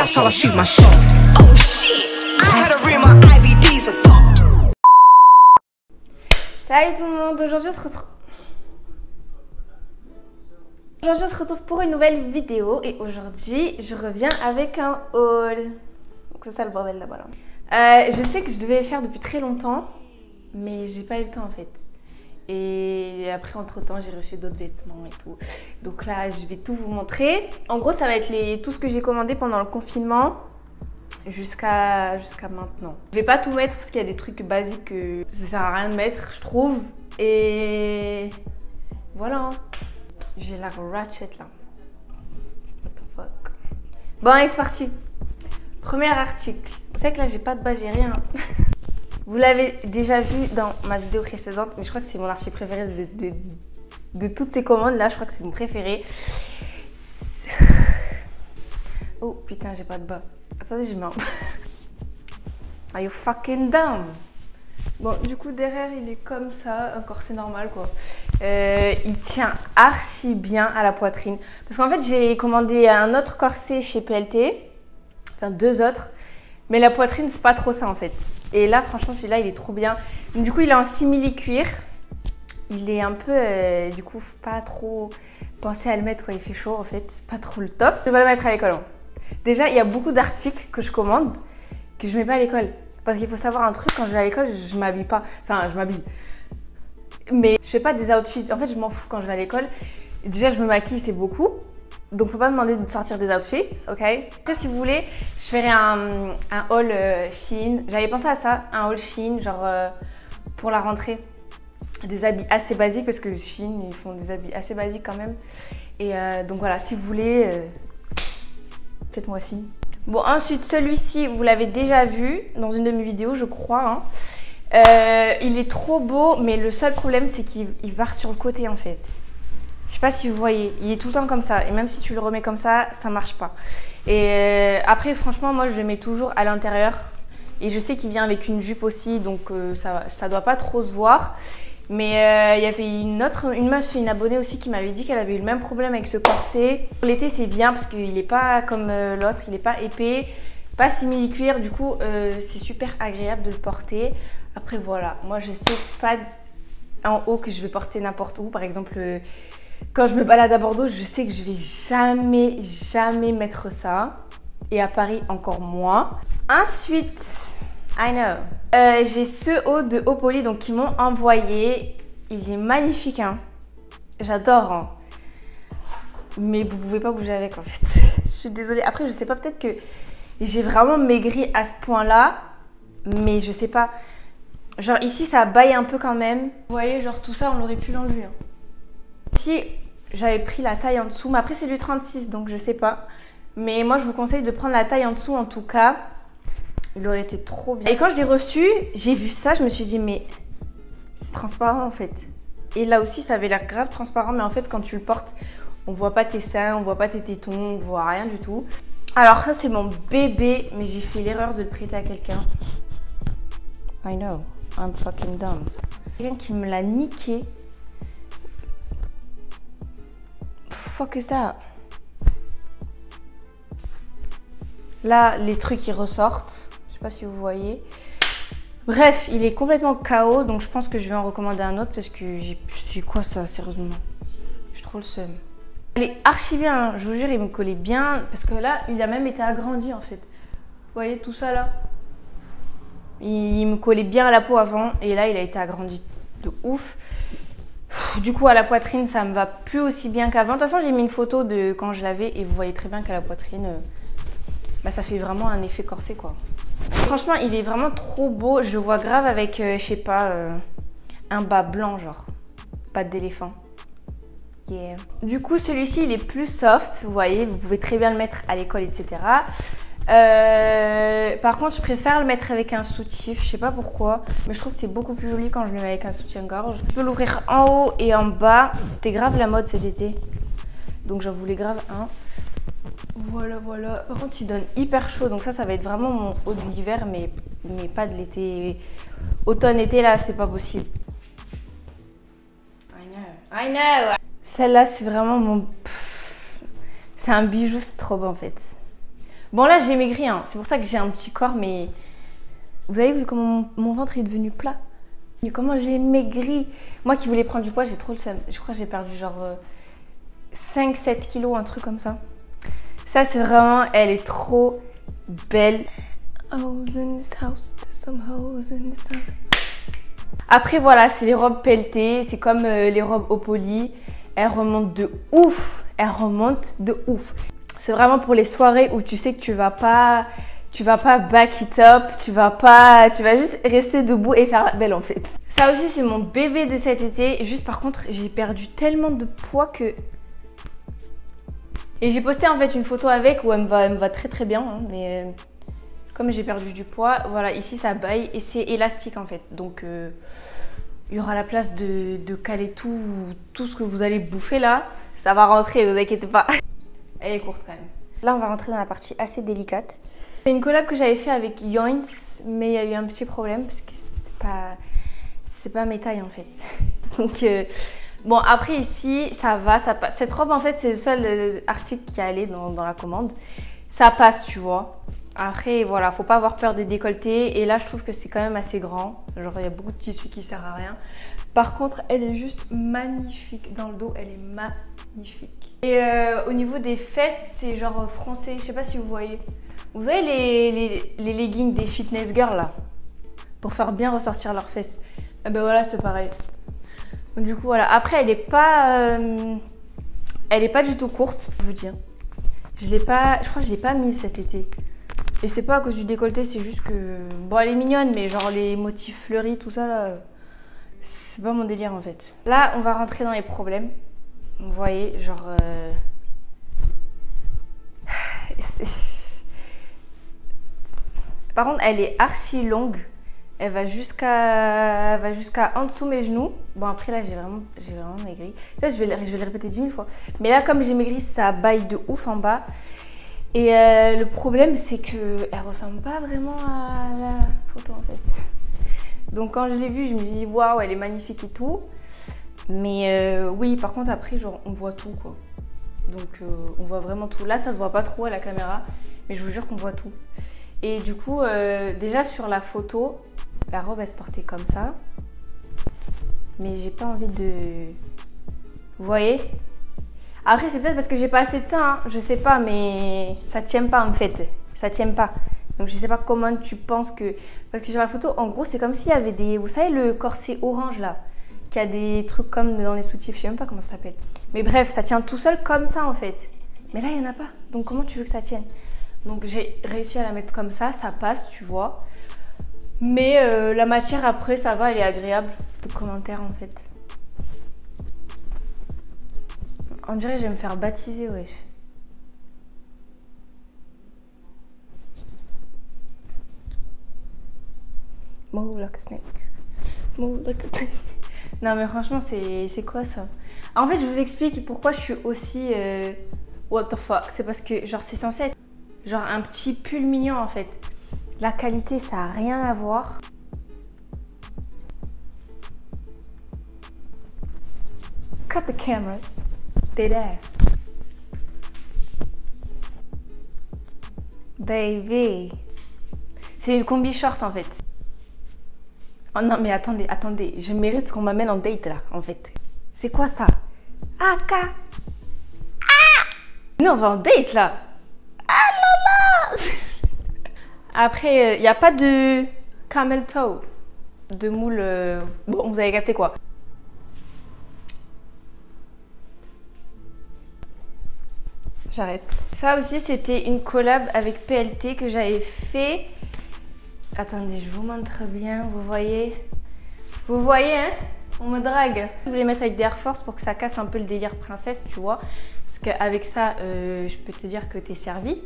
That's how I shoot my shot. Oh shit, I had to read my IBDs a fuck. Salut tout le monde, aujourd'hui on se retrouve pour une nouvelle vidéo et aujourd'hui je reviens avec un haul. Donc c'est ça le bordel là-bas. Je sais que je devais le faire depuis très longtemps mais j'ai pas eu le temps en fait. Et après entre temps j'ai reçu d'autres vêtements et tout. Donc là je vais tout vous montrer. En gros ça va être tout ce que j'ai commandé pendant le confinement jusqu'à maintenant. Je vais pas tout mettre parce qu'il y a des trucs basiques que ça sert à rien de mettre je trouve. Et voilà. J'ai la ratchet là. What the fuck. Bon allez c'est parti. Premier article. Vous savez que là j'ai pas de bas, j'ai rien. Vous l'avez déjà vu dans ma vidéo précédente, mais je crois que c'est mon article préféré de toutes ces commandes. Là, je crois que c'est mon préféré. Oh putain, j'ai pas de bas. Attendez, je mets un... Are you fucking dumb? Bon, du coup, derrière, il est comme ça. Un corset normal, quoi. Il tient archi bien à la poitrine. Parce qu'en fait, j'ai commandé un autre corset chez PLT. Enfin, deux autres. Mais la poitrine, c'est pas trop ça en fait. Et là, franchement, celui-là, il est trop bien. Donc, du coup, il est en simili-cuir. Il est un peu, du coup, faut pas trop penser à le mettre quand il fait chaud en fait. C'est pas trop le top. Je vais le mettre à l'école. Déjà, il y a beaucoup d'articles que je commande que je mets pas à l'école. Parce qu'il faut savoir un truc, quand je vais à l'école, je m'habille pas. Enfin, je m'habille. Mais je fais pas des outfits. En fait, je m'en fous quand je vais à l'école. Déjà, je me maquille, c'est beaucoup. Donc, faut pas demander de sortir des outfits, ok? Après, si vous voulez, je ferai un haul Shein. J'avais pensé à ça, un haul Shein, genre pour la rentrée. Des habits assez basiques, parce que Shein, ils font des habits assez basiques quand même. Et donc voilà, si vous voulez, faites-moi signe. Bon, ensuite, celui-ci, vous l'avez déjà vu dans une de mes vidéos, je crois. Hein. Il est trop beau, mais le seul problème, c'est qu'il part sur le côté en fait. Je sais pas si vous voyez, il est tout le temps comme ça et même si tu le remets comme ça marche pas. Et après franchement moi je le mets toujours à l'intérieur et je sais qu'il vient avec une jupe aussi donc ça doit pas trop se voir. Mais il y avait une meuf, une abonnée aussi qui m'avait dit qu'elle avait eu le même problème avec ce corset. Pour l'été c'est bien parce qu'il est pas comme l'autre, il est pas épais, pas simili-cuir, du coup c'est super agréable de le porter. Après voilà, moi je sais que c'est pas en haut que je vais porter n'importe où, par exemple quand je me balade à Bordeaux, je sais que je vais jamais mettre ça. Et à Paris, encore moins. Ensuite, I know. J'ai ce haut de Opoly donc qui m'ont envoyé. Il est magnifique, hein. J'adore. Hein. Mais vous pouvez pas bouger avec, en fait. Je suis désolée. Après, je sais pas, peut-être que j'ai vraiment maigri à ce point-là. Mais je sais pas. Genre ici, ça baille un peu quand même. Vous voyez, genre tout ça, on l'aurait pu l'enlever. Hein. Ici, j'avais pris la taille en dessous, mais après c'est du 36 donc je sais pas. Mais moi je vous conseille de prendre la taille en dessous en tout cas. Il aurait été trop bien. Et quand je l'ai reçu, j'ai vu ça, je me suis dit mais c'est transparent en fait. Et là aussi ça avait l'air grave transparent, mais en fait quand tu le portes, on voit pas tes seins, on voit pas tes tétons, on voit rien du tout. Alors ça c'est mon bébé, mais j'ai fait l'erreur de le prêter à quelqu'un. I know, I'm fucking dumb. Quelqu'un qui me l'a niqué. Fuck is that? Là, les trucs ils ressortent. Je sais pas si vous voyez. Bref, il est complètement KO, donc je pense que je vais en recommander un autre parce que c'est quoi ça, sérieusement? J'ai trop le seum. Il est archi bien, hein. Je vous jure, il me collait bien parce que là, il a même été agrandi en fait. Vous voyez tout ça là? Il me collait bien à la peau avant et là, il a été agrandi de ouf. Du coup à la poitrine ça me va plus aussi bien qu'avant. De toute façon j'ai mis une photo de quand je l'avais et vous voyez très bien qu'à la poitrine ça fait vraiment un effet corset quoi. Franchement il est vraiment trop beau. Je le vois grave avec je sais pas un bas blanc genre patte d'éléphant. Yeah. Du coup celui-ci il est plus soft. Vous voyez, vous pouvez très bien le mettre à l'école etc. Par contre je préfère le mettre avec un soutif, je sais pas pourquoi, mais je trouve que c'est beaucoup plus joli quand je le mets avec un soutien-gorge. Je peux l'ouvrir en haut et en bas, c'était grave la mode cet été, donc j'en voulais grave un. Voilà. Par contre il donne hyper chaud, donc ça va être vraiment mon haut de l'hiver, mais pas de l'été. Automne-été là c'est pas possible. I know. Celle-là c'est vraiment mon... C'est un bijou, c'est trop beau en fait. Bon là j'ai maigri, hein. C'est pour ça que j'ai un petit corps, mais vous avez vu comment mon ventre est devenu plat? Comment j'ai maigri? Moi qui voulais prendre du poids, j'ai trop le seum. Je crois que j'ai perdu genre 5-7 kilos, un truc comme ça. Ça c'est vraiment, elle est trop belle. Après voilà, c'est les robes pelletées, c'est comme les robes au poly. Elles remontent de ouf, elles remontent de ouf. C'est vraiment pour les soirées où tu sais que tu vas pas back it up, tu vas juste rester debout et faire la belle en fait. Ça aussi c'est mon bébé de cet été. Juste par contre j'ai perdu tellement de poids que... Et j'ai posté en fait une photo avec où elle me va très très bien, hein, mais comme j'ai perdu du poids, voilà, ici ça baille et c'est élastique en fait. Donc il y aura la place de caler tout ce que vous allez bouffer là. Ça va rentrer, vous inquiétez pas. Elle est courte quand même. Là on va rentrer dans la partie assez délicate. C'est une collab que j'avais fait avec Yoins, mais il y a eu un petit problème parce que c'est pas mes tailles en fait. Donc bon après ici ça va, ça passe. Cette robe en fait c'est le seul article qui est allé dans la commande. Ça passe tu vois. Après voilà, faut pas avoir peur des décolletés et là je trouve que c'est quand même assez grand. Genre il y a beaucoup de tissu qui sert à rien. Par contre elle est juste magnifique. Dans le dos elle est magnifique. Et au niveau des fesses c'est genre français, je sais pas si vous voyez. Vous voyez les leggings des fitness girls là, pour faire bien ressortir leurs fesses. Et ben voilà c'est pareil. Du coup voilà, après elle est pas du tout courte, je vous dis. Je crois que je l'ai pas mise cet été. Et c'est pas à cause du décolleté, c'est juste que... Bon elle est mignonne mais genre les motifs fleuris tout ça là, c'est pas mon délire en fait. Là on va rentrer dans les problèmes. Vous voyez genre... Par contre elle est archi longue. Elle va jusqu'à en dessous mes genoux. Bon après là j'ai vraiment maigri. Ça je vais le répéter 10 000 fois. Mais là comme j'ai maigri ça baille de ouf en bas. Et le problème c'est qu'elle ressemble pas vraiment à la photo en fait. Donc quand je l'ai vue je me dis waouh elle est magnifique et tout. Mais oui par contre après genre on voit tout quoi. Donc on voit vraiment tout. Là ça se voit pas trop à la caméra. Mais je vous jure qu'on voit tout. Et du coup déjà sur la photo, la robe elle se portait comme ça. Mais j'ai pas envie de... Vous voyez? Après c'est peut-être parce que j'ai pas assez de sein, hein. Je sais pas mais ça tient pas en fait. Ça tient pas. Donc je sais pas comment tu penses que... Parce que sur la photo en gros c'est comme s'il y avait des... Vous savez le corset orange là? Qui a des trucs comme dans les soutifs, je sais même pas comment ça s'appelle. Mais bref ça tient tout seul comme ça en fait. Mais là il y en a pas. Donc comment tu veux que ça tienne? Donc j'ai réussi à la mettre comme ça passe tu vois. Mais la matière après ça va, elle est agréable. De commentaires en fait. On dirait que je vais me faire baptiser wesh. Move like a snake. Move like a snake. Non mais franchement c'est quoi ça? En fait je vous explique pourquoi je suis aussi what the fuck. C'est parce que genre c'est censé être genre un petit pull mignon en fait. La qualité ça a rien à voir. Cut the cameras. Dead ass. Baby. C'est une combi short en fait. Oh non mais attendez. Je mérite qu'on m'amène en date là en fait. C'est quoi ça? AK. Non on va en date là. Ah là là. Après il n'y a pas de camel toe. De moule. Bon vous avez capté quoi. J'arrête. Ça aussi c'était une collab avec PLT que j'avais fait. Attendez, je vous montre bien, vous voyez? Vous voyez hein? On me drague. Je voulais mettre avec des Air Force pour que ça casse un peu le délire princesse, tu vois. Parce qu'avec ça, je peux te dire que t'es servi.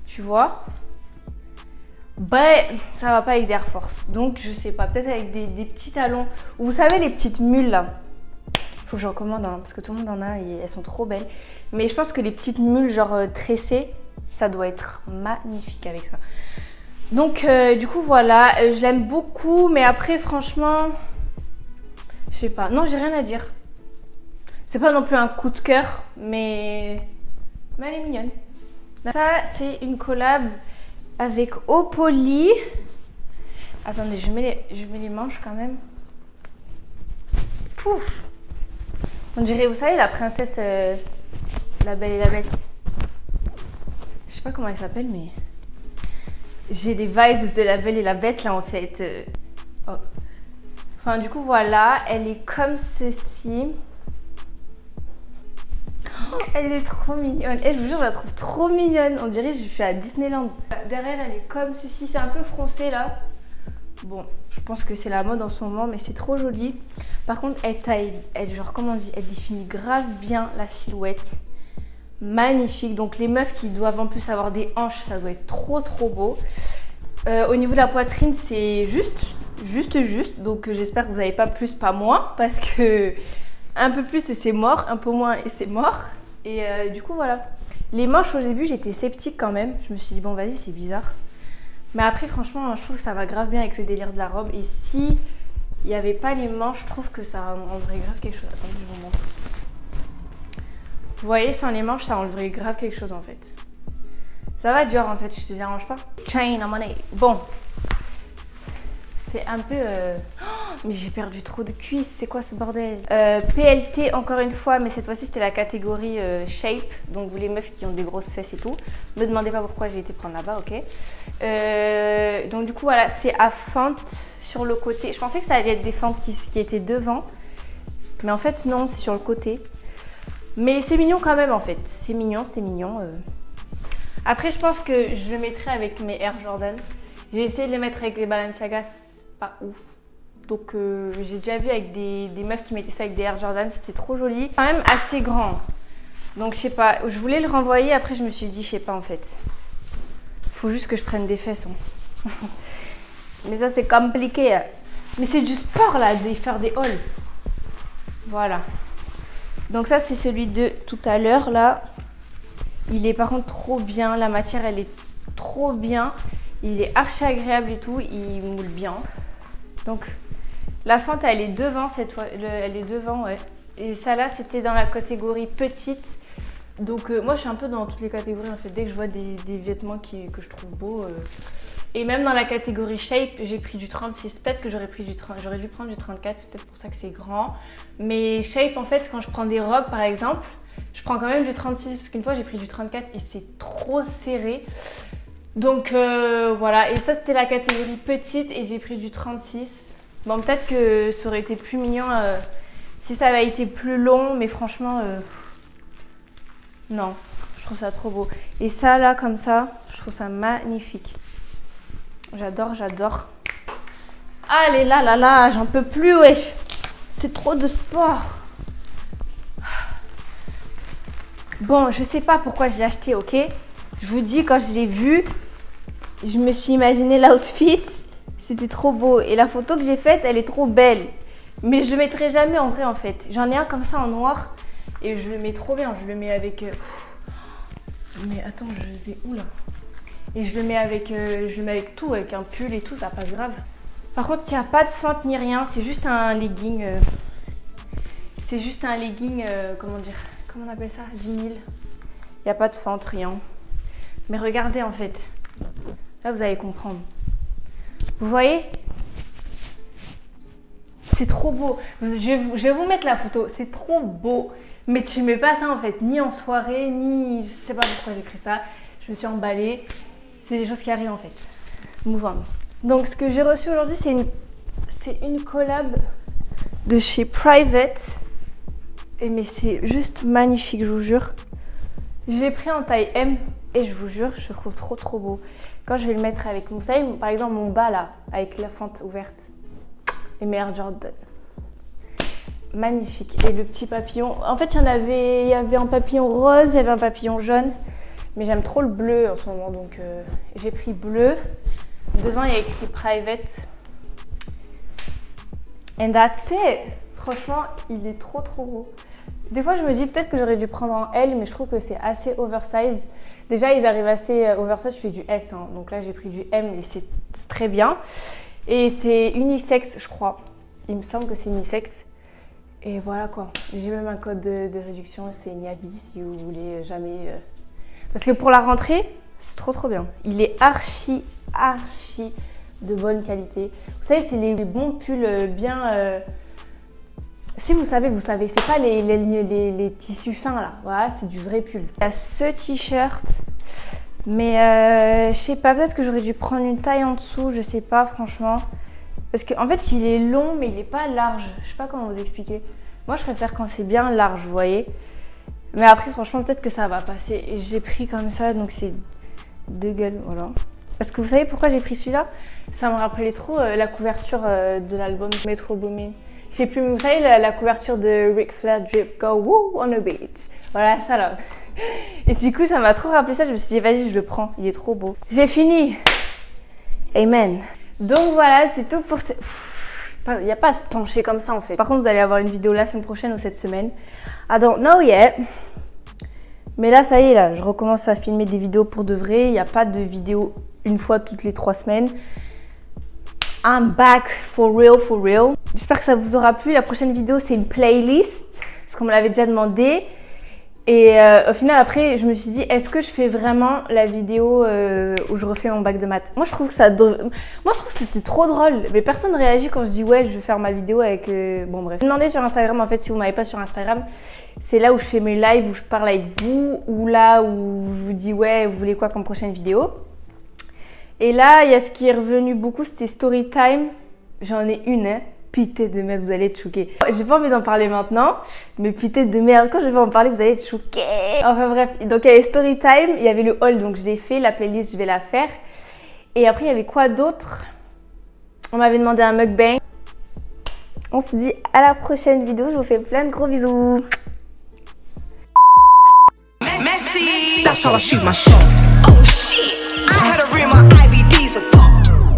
Tu vois? Ben, ça va pas avec des Air Force. Donc je sais pas, peut-être avec des petits talons. Vous savez les petites mules là? Faut que j'en commande hein, parce que tout le monde en a et elles sont trop belles. Mais je pense que les petites mules genre tressées, ça doit être magnifique avec ça. Donc du coup voilà, je l'aime beaucoup. Mais après franchement, je sais pas. Non j'ai rien à dire. C'est pas non plus un coup de cœur, mais elle est mignonne. Ça, c'est une collab avec Opoly. Attendez, je mets les manches quand même. Pouf! On dirait, vous savez, la princesse La Belle et la Bête. Je sais pas comment elle s'appelle, mais j'ai des vibes de La Belle et la Bête là en fait. Oh. Enfin, du coup, voilà, elle est comme ceci. Oh, elle est trop mignonne. Et je vous jure, je la trouve trop mignonne. On dirait que je suis à Disneyland. Derrière, elle est comme ceci. C'est un peu froncé là. Bon, je pense que c'est la mode en ce moment, mais c'est trop joli. Par contre, elle taille, genre, comment on dit, elle définit grave bien la silhouette. Magnifique. Donc, les meufs qui doivent en plus avoir des hanches, ça doit être trop beau. Au niveau de la poitrine, c'est juste. Donc, j'espère que vous n'avez pas plus, pas moins, parce que un peu plus et c'est mort, un peu moins et c'est mort. Et du coup, voilà. Les manches, au début, j'étais sceptique quand même. Je me suis dit, bon, vas-y, c'est bizarre. Mais après, franchement, je trouve que ça va grave bien avec le délire de la robe. Et si il n'y avait pas les manches, je trouve que ça enlèverait grave quelque chose. Attendez, je vous montre. Vous voyez, sans les manches, ça enlèverait grave quelque chose en fait. Ça va, Dior, en fait, je te dérange pas. Chain on money. Bon. C'est un peu... Oh, mais j'ai perdu trop de cuisses, c'est quoi ce bordel? PLT encore une fois, mais cette fois-ci c'était la catégorie shape. Donc vous les meufs qui ont des grosses fesses et tout. Me demandez pas pourquoi j'ai été prendre là-bas, ok. Donc du coup voilà, c'est à fente sur le côté. Je pensais que ça allait être des fentes qui étaient devant. Mais en fait non, c'est sur le côté. Mais c'est mignon quand même en fait. C'est mignon, c'est mignon. Après je pense que je le mettrai avec mes Air Jordan. J'ai essayé de les mettre avec les Balenciaga. Pas ouf. Donc j'ai déjà vu avec des meufs qui mettaient ça avec des Air Jordan, c'était trop joli. Quand même assez grand. Donc je sais pas, je voulais le renvoyer, après je me suis dit, je sais pas en fait. Faut juste que je prenne des fesses. Hein. Mais ça c'est compliqué. Hein. Mais c'est du sport là, de faire des hauls. Voilà. Donc ça c'est celui de tout à l'heure là. Il est par contre trop bien, la matière elle est trop bien. Il est archi agréable et tout, il moule bien. Donc la fente elle est devant cette fois, elle est devant ouais. Et ça là c'était dans la catégorie petite. Donc moi je suis un peu dans toutes les catégories en fait. Dès que je vois des vêtements que je trouve beaux. Et même dans la catégorie shape j'ai pris du 36. Peut-être que j'aurais dû prendre du 34, c'est peut-être pour ça que c'est grand. Mais shape en fait quand je prends des robes par exemple, je prends quand même du 36 parce qu'une fois j'ai pris du 34 et c'est trop serré. Donc voilà, et ça c'était la catégorie petite et j'ai pris du 36. Bon peut-être que ça aurait été plus mignon si ça avait été plus long, mais franchement non, je trouve ça trop beau. Et ça là comme ça, je trouve ça magnifique. J'adore, j'adore. Allez là, j'en peux plus wesh. C'est trop de sport. Bon, je sais pas pourquoi je l'ai acheté, ok? Je vous dis, quand je l'ai vu, je me suis imaginé l'outfit. C'était trop beau. Et la photo que j'ai faite, elle est trop belle. Mais je le mettrai jamais en vrai, en fait. J'en ai un comme ça en noir. Et je le mets trop bien. Je le mets avec... Mais attends, je vais où là? Et je le mets avec tout, avec un pull et tout. Ça passe grave. Par contre, il n'y a pas de fente ni rien. C'est juste un legging. C'est juste un legging, comment dire? Comment on appelle ça? Vinyle. Il n'y a pas de fente, rien. Mais regardez en fait. Là, vous allez comprendre. Vous voyez? C'est trop beau. Je vais vous mettre la photo. C'est trop beau. Mais tu mets pas ça en fait. Ni en soirée, ni... Je sais pas pourquoi j'ai pris ça. Je me suis emballée. C'est des choses qui arrivent en fait. Move on. Donc, ce que j'ai reçu aujourd'hui, c'est une collab de chez Private. Mais c'est juste magnifique, je vous jure. J'ai pris en taille M et je vous jure, je trouve trop beau. Quand je vais le mettre avec, vous savez, par exemple mon bas là, avec la fente ouverte et mes Air Jordan. Magnifique. Et le petit papillon, en fait il y avait un papillon rose, il y avait un papillon jaune. Mais j'aime trop le bleu en ce moment, donc j'ai pris bleu. Devant il y a écrit Private. And that's it. Franchement, il est trop beau. Des fois, je me dis peut-être que j'aurais dû prendre en L, mais je trouve que c'est assez oversize. Déjà, ils arrivent assez oversize. Je fais du S, hein. Donc là, j'ai pris du M et c'est très bien. Et c'est unisexe, je crois. Il me semble que c'est unisexe. Et voilà quoi. J'ai même un code de réduction, c'est Niabi si vous voulez jamais Parce que pour la rentrée, c'est trop bien. Il est archi de bonne qualité. Vous savez, c'est les bons pulls bien... Si vous savez, c'est pas les tissus fins là. Voilà, c'est du vrai pull. Il y a ce t-shirt, mais je sais pas, peut-être que j'aurais dû prendre une taille en dessous, je sais pas franchement. Parce qu'en fait, il est long, mais il est pas large. Je sais pas comment vous expliquer. Moi, je préfère quand c'est bien large, vous voyez. Mais après, franchement, peut-être que ça va passer. Et j'ai pris comme ça, donc c'est de gueule, voilà. Parce que vous savez pourquoi j'ai pris celui-là? Ça me rappelait trop la couverture de l'album Metro Boomin. Je sais plus, mais vous savez, la couverture de Ric Flair Drip Go Woo on the Beach. Voilà, ça là. Et du coup, ça m'a trop rappelé ça. Je me suis dit, vas-y, je le prends. Il est trop beau. J'ai fini. Amen. Donc voilà, c'est tout pour ce... Il n'y a pas à se pencher comme ça en fait. Par contre, vous allez avoir une vidéo la semaine prochaine ou cette semaine. I don't know yet. Mais là, ça y est, là, je recommence à filmer des vidéos pour de vrai. Il n'y a pas de vidéo une fois toutes les 3 semaines. I'm back for real. J'espère que ça vous aura plu. La prochaine vidéo, c'est une playlist. Parce qu'on me l'avait déjà demandé. Et au final, après, je me suis dit, est-ce que je fais vraiment la vidéo où je refais mon bac de maths? Moi, je trouve que c'était trop drôle. Mais personne ne réagit quand je dis, ouais, je vais faire ma vidéo avec... Bon, bref. Demandez sur Instagram, en fait, si vous ne m'avez pas sur Instagram. C'est là où je fais mes lives, où je parle avec vous. Ou là où je vous dis, ouais, vous voulez quoi comme prochaine vidéo? Et là, il y a ce qui est revenu beaucoup, c'était story time. J'en ai une, hein. Putain de merde, vous allez être choqués. J'ai pas envie d'en parler maintenant, mais putain de merde, quand je vais en parler, vous allez être choqués. Enfin bref, donc il y avait story time, il y avait le haul, donc je l'ai fait, la playlist, je vais la faire. Et après, il y avait quoi d'autre? On m'avait demandé un mukbang. On se dit à la prochaine vidéo, je vous fais plein de gros bisous. Merci. That's how I shoot my shot.